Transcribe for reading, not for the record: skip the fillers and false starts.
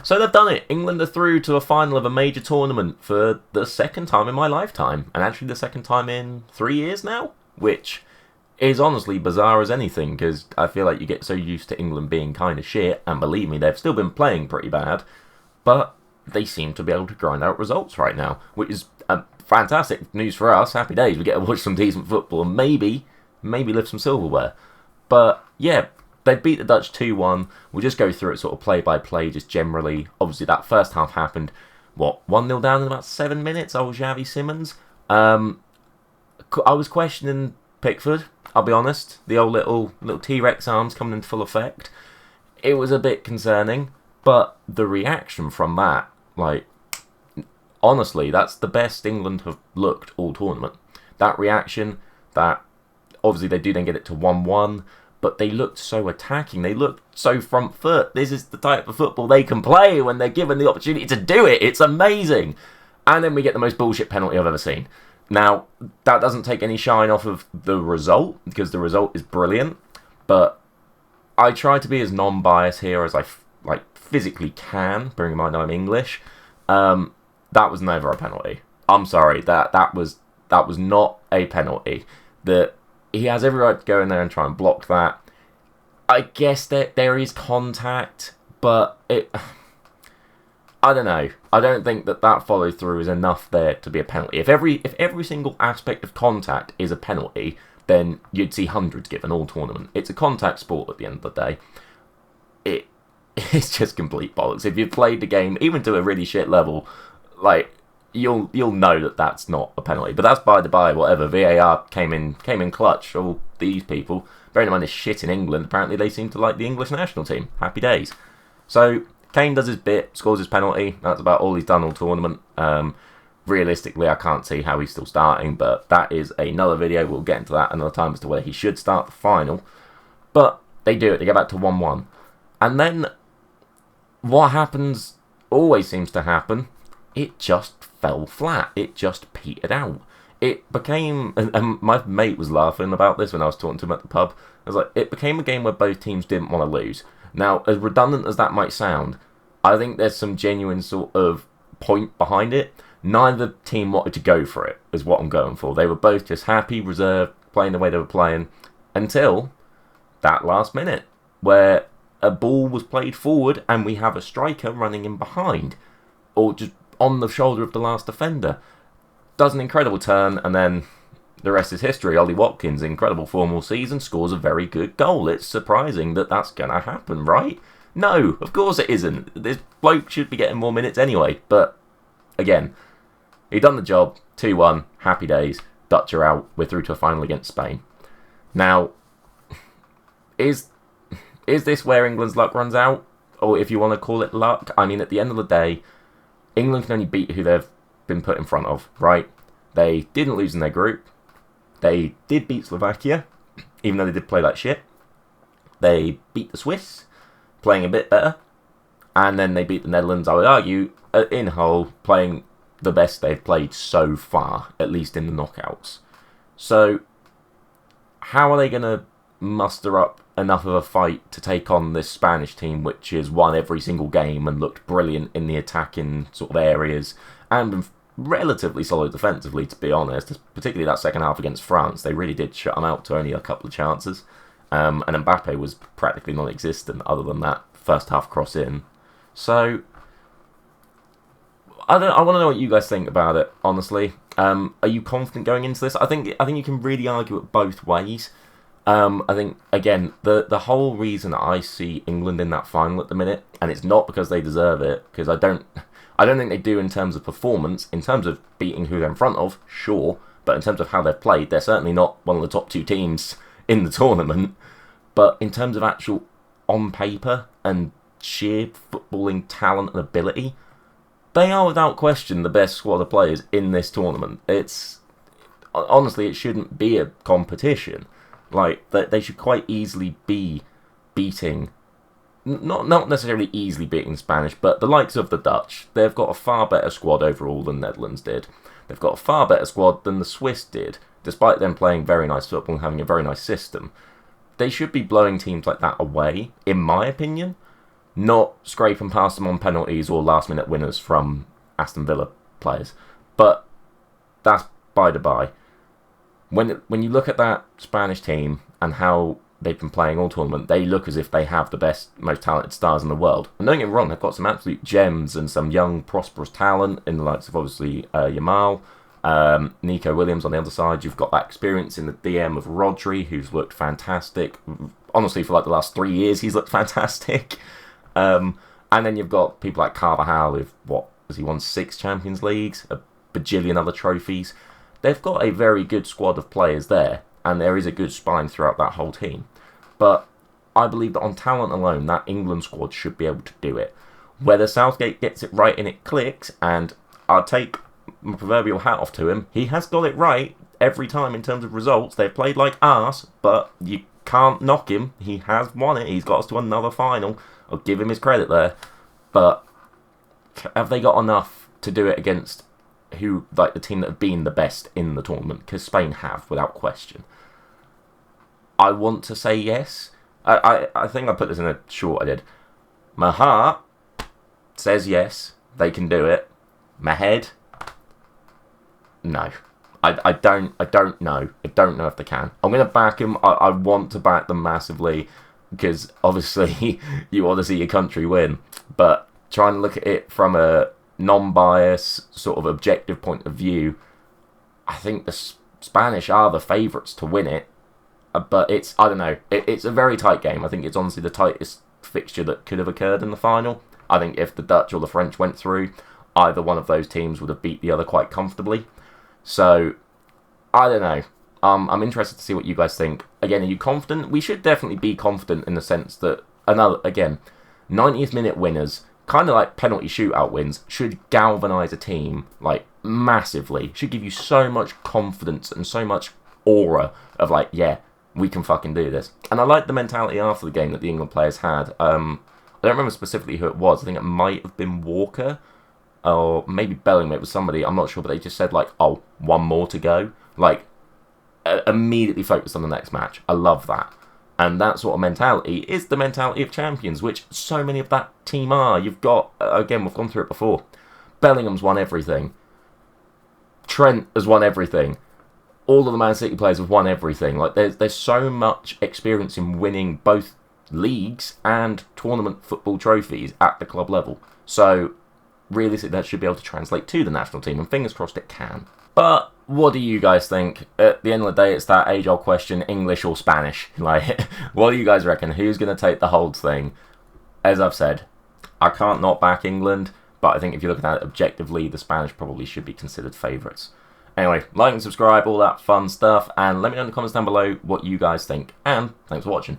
So they've done it. England are through to a final of a major tournament for the second time in my lifetime, and actually the second time in 3 years now, which is honestly bizarre as anything, because I feel like you get so used to England being kind of shit, and believe me, they've still been playing pretty bad, but they seem to be able to grind out results right now, which is fantastic news for us. Happy days. We get to watch some decent football and maybe lift some silverware. But yeah, they beat the Dutch 2-1. We'll just go through it sort of play by play, just generally. Obviously, that first half happened, 1-0 down in about 7 minutes? Old Xavi Simons. I was questioning Pickford, I'll be honest. The old little T-Rex arms coming into full effect. It was a bit concerning, but the reaction from that, like, honestly, that's the best England have looked all tournament. That reaction, that obviously they do then get it to 1-1, but they looked so attacking. They looked so front foot. This is the type of football they can play when they're given the opportunity to do it. It's amazing. And then we get the most bullshit penalty I've ever seen. Now, that doesn't take any shine off of the result, because the result is brilliant, but I try to be as non-biased here as I physically can, bearing in mind I'm English. That was never a penalty. I'm sorry, that was not a penalty. He has every right to go in there and try and block that. I guess that there is contact, but I don't know. I don't think that follow through is enough there to be a penalty. If every single aspect of contact is a penalty, then you'd see hundreds given all tournament. It's a contact sport at the end of the day. It's just complete bollocks. If you've played the game even to a really shit level, like, you'll know that that's not a penalty. But that's by the by. Whatever. VAR came in clutch. All these people, bearing in mind this shit in England, apparently they seem to like the English national team. Happy days. So Kane does his bit, scores his penalty. That's about all he's done all tournament. Realistically, I can't see how he's still starting, but that is another video. We'll get into that another time as to whether he should start the final. But they do it. They get back to 1-1. And then what happens always seems to happen. It just fell flat. It just petered out. It became, and my mate was laughing about this when I was talking to him at the pub. I was like, it became a game where both teams didn't want to lose. Now, as redundant as that might sound, I think there's some genuine sort of point behind it. Neither team wanted to go for it, is what I'm going for. They were both just happy, reserved, playing the way they were playing, until that last minute, where a ball was played forward and we have a striker running in behind, or just on the shoulder of the last defender. Does an incredible turn, and then the rest is history. Ollie Watkins, incredible form all season, scores a very good goal. It's surprising that that's going to happen, right? No, of course it isn't. This bloke should be getting more minutes anyway. But, again, he done the job. 2-1, happy days. Dutch are out. We're through to a final against Spain. Now, is this where England's luck runs out? Or if you want to call it luck, I mean, at the end of the day, England can only beat who they've been put in front of, right? They didn't lose in their group. They did beat Slovakia, even though they did play like shit. They beat the Swiss, playing a bit better. And then they beat the Netherlands, I would argue, in whole, playing the best they've played so far, at least in the knockouts. So, how are they going to muster up enough of a fight to take on this Spanish team, which has won every single game and looked brilliant in the attacking sort of areas and been relatively solid defensively, to be honest, particularly that second half against France. They really did shut them out to only a couple of chances, and Mbappe was practically non-existent other than that first half cross in. So I want to know what you guys think about it, honestly. Are you confident going into this? I think you can really argue it both ways. I think, again, the whole reason that I see England in that final at the minute, and it's not because they deserve it, because I don't think they do in terms of performance. In terms of beating who they're in front of, sure, but in terms of how they've played, they're certainly not one of the top two teams in the tournament. But in terms of actual on paper and sheer footballing talent and ability, they are without question the best squad of players in this tournament. Honestly, it shouldn't be a competition. Like, they should quite easily be beating, not necessarily easily beating Spanish, but the likes of the Dutch. They've got a far better squad overall than the Netherlands did. They've got a far better squad than the Swiss did, despite them playing very nice football and having a very nice system. They should be blowing teams like that away, in my opinion. not scraping past them on penalties or last-minute winners from Aston Villa players. But that's by the by. When you look at that Spanish team and how they've been playing all tournament, they look as if they have the best, most talented stars in the world. And don't get me wrong, they've got some absolute gems and some young, prosperous talent in the likes of obviously Yamal, Nico Williams on the other side. You've got that experience in the DM of Rodri, who's looked fantastic. Honestly, for like the last 3 years, he's looked fantastic. And then you've got people like Carvajal, who've, has he won 6 Champions Leagues, a bajillion other trophies. They've got a very good squad of players there, and there is a good spine throughout that whole team. But I believe that on talent alone, that England squad should be able to do it. Whether Southgate gets it right and it clicks, and I'll take my proverbial hat off to him, he has got it right every time in terms of results. They've played like arse, but you can't knock him. He has won it. He's got us to another final. I'll give him his credit there. But have they got enough to do it against the team that have been the best in the tournament? Because Spain have, without question. I want to say yes. I think I put this in a short I did. My heart says yes, they can do it. My head, no. I don't know. I don't know if they can. I'm going to back them. I want to back them massively because obviously you want to see your country win. But trying to look at it from a non-biased, sort of objective point of view, I think the Spanish are the favourites to win it. But I don't know. It's a very tight game. I think it's honestly the tightest fixture that could have occurred in the final. I think if the Dutch or the French went through, either one of those teams would have beat the other quite comfortably. So, I don't know. I'm interested to see what you guys think. Again, are you confident? We should definitely be confident in the sense that, 90th minute winners, kind of like penalty shootout wins, should galvanise a team, like, massively. Should give you so much confidence and so much aura of, like, yeah, we can fucking do this. And I like the mentality after the game that the England players had. I don't remember specifically who it was. I think it might have been Walker, or maybe Bellingham. It was somebody, I'm not sure, but they just said, like, oh, one more to go. Like, immediately focused on the next match. I love that. And that sort of mentality is the mentality of champions, which so many of that team are. You've got, again, we've gone through it before. Bellingham's won everything. Trent has won everything. All of the Man City players have won everything. Like, there's so much experience in winning both leagues and tournament football trophies at the club level. So, realistically, that should be able to translate to the national team, and fingers crossed it can. But what do you guys think? At the end of the day, it's that age-old question, English or Spanish? Like, what do you guys reckon? Who's going to take the Holds thing? As I've said, I can't not back England, but I think if you're looking at it objectively, the Spanish probably should be considered favourites. Anyway, like and subscribe, all that fun stuff, and let me know in the comments down below what you guys think, and thanks for watching.